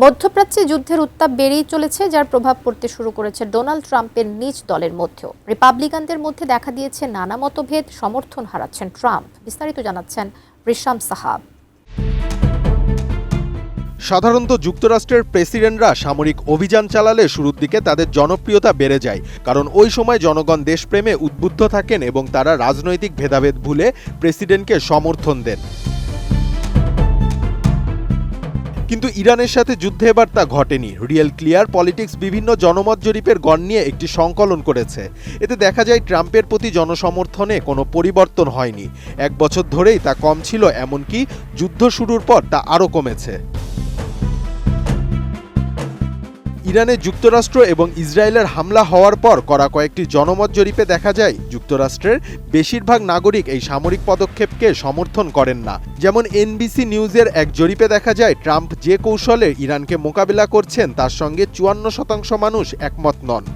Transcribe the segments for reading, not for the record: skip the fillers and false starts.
মধ্যপ্রাচ্যে যুদ্ধের উত্তাপ বেড়েই চলেছে, যার প্রভাব পড়তে শুরু করেছে ডোনাল্ড ট্রাম্পের নিজ দলের মধ্যেও। রিপাবলিকানদের মধ্যে দেখা দিয়েছে নানা মতভেদ, সমর্থন হারাচ্ছেন ট্রাম্প। বিস্তারিত জানাচ্ছেন রিশাম সাহাব। সাধারণত যুক্তরাষ্ট্রের প্রেসিডেন্টরা সামরিক অভিযান চালালে শুরুর দিকে তাদের জনপ্রিয়তা বেড়ে যায়, কারণ ওই সময় জনগণ দেশপ্রেমে উদ্বুদ্ধ থাকেন এবং তারা রাজনৈতিক ভেদাভেদ ভুলে প্রেসিডেন্টকে সমর্থন দেন। কিন্তু ইরানের সাথে যুদ্ধে এবার তা ঘটেনি। রিয়েল ক্লিয়ার পলিটিক্স বিভিন্ন জনমত জরিপের গণ নিয়ে একটি সংকলন করেছে। এতে দেখা যায় ট্রাম্পের প্রতি জনসমর্থনে কোনো পরিবর্তন হয়নি। 1 বছর ধরেই তা কম ছিল, এমনকি যুদ্ধ শুরুর পর তা আরও কমেছে। ইরানে যুক্তরাষ্ট্র এবং ইসরায়েলের হামলা হওয়ার পর করা কয়েকটি জনমত জরিপে দেখা যায় যুক্তরাষ্ট্রের বেশিরভাগ নাগরিক এই সামরিক পদক্ষেপকে সমর্থন করেন না। যেমন এনবিসি নিউজের এক জরিপে দেখা যায় ট্রাম্প যে কৌশলে ইরানকে মোকাবিলা করছেন তার সঙ্গে 54% মানুষ একমত নন।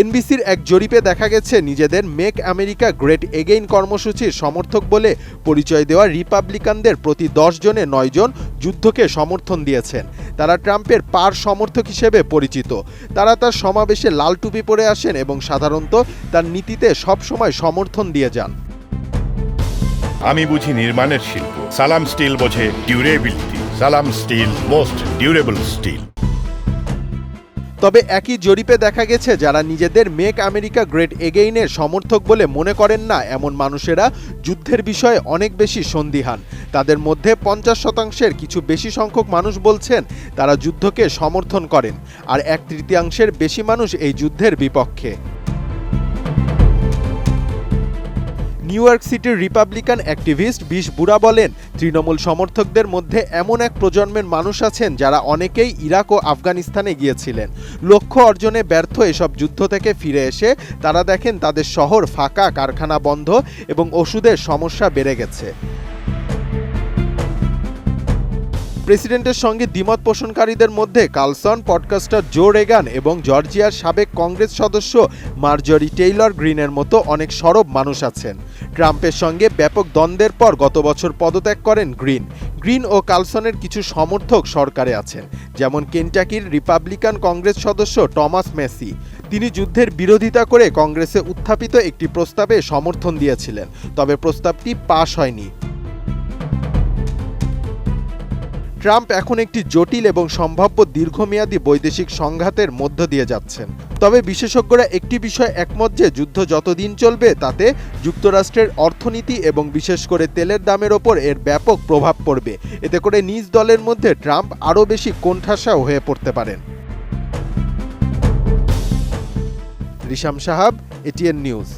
এনবিসির এক জরিপে দেখা গেছে নিজেদের মেক আমেরিকা গ্রেট এগেইন কর্মসূচির সমর্থক বলে পরিচয় দেওয়া রিপাবলিকানদের প্রতি 10 জনে 9 জন যুদ্ধকে সমর্থন দিয়েছেন। তারা ট্রাম্পের পার সমর্থক হিসেবে পরিচিত। তারা তার সমাবেশে লাল টুপি পরে আসেন এবং সাধারণত তার নীতিতে সবসময় সমর্থন দিয়ে যান। আমি বুঝি নির্মাণের শিল্প, সালাম স্টিল বোঝে ডিউরেবিলিটি। সালাম স্টিল, মোস্ট ডিউরেবল স্টিল। তবে একই জরিপে দেখা গেছে যারা নিজেদের মেক আমেরিকা গ্রেট এগেইনের সমর্থক বলে মনে করেন না, এমন মানুষেরা যুদ্ধের বিষয়ে অনেক বেশি সন্দিহান। তাদের মধ্যে 50%-এর কিছু বেশি সংখ্যক মানুষ বলছেন তারা যুদ্ধকে সমর্থন করেন, আর 1/3 বেশি মানুষ এই যুদ্ধের বিপক্ষে। নিউ ইয়র্ক সিটির রিপাবলিকান অ্যাক্টিভিস্ট বিশ বুরা বলেন, তৃণমূল সমর্থকদের মধ্যে এমন এক প্রজন্মের মানুষ আছেন যারা অনেকেই ইরাক ও আফগানিস্তানে গিয়েছিলেন। লক্ষ্য অর্জনে ব্যর্থ এসব যুদ্ধ থেকে ফিরে এসে তারা দেখেন তাদের শহর ফাঁকা, কারখানা বন্ধ এবং ওষুধের সমস্যা বেড়ে গেছে। প্রেসিডেন্টের সঙ্গে দ্বিমত পোষণকারীদের মধ্যে কার্লসন, পডকাস্টার জো রেগান এবং জর্জিয়ার সাবেক কংগ্রেস সদস্য মার্জরি টেইলর গ্রিনের মতো অনেক সরব মানুষ আছেন। ট্রাম্পের সঙ্গে ব্যাপক দ্বন্দ্বের পর গত বছর পদত্যাগ করেন গ্রিন ও কার্লসনের কিছু সমর্থক সরকারে আছেন, যেমন কেন্টাকির রিপাবলিকান কংগ্রেস সদস্য টমাস মেসি। তিনি যুদ্ধের বিরোধিতা করে কংগ্রেসে উত্থাপিত একটি প্রস্তাবে সমর্থন দিয়েছিলেন, তবে প্রস্তাবটি পাশ হয়নি। ট্রাম্প এখন একটি জটিল এবং সম্ভাব্য দীর্ঘমেয়াদী বৈদেশিক সংঘাতের মধ্য দিয়ে যাচ্ছেন। তবে বিশেষজ্ঞরা একটি বিষয় একমত যে যুদ্ধ যতদিন চলবে তাতে যুক্তরাষ্ট্রের অর্থনীতি এবং বিশেষ করে তেলের দামের ওপর এর ব্যাপক প্রভাব পড়বে। এতে করে নিজ দলের মধ্যে ট্রাম্প আরও বেশি কোণঠাসা হয়ে পড়তে পারেন। রিশাম সাহাব, এটিএন নিউজ।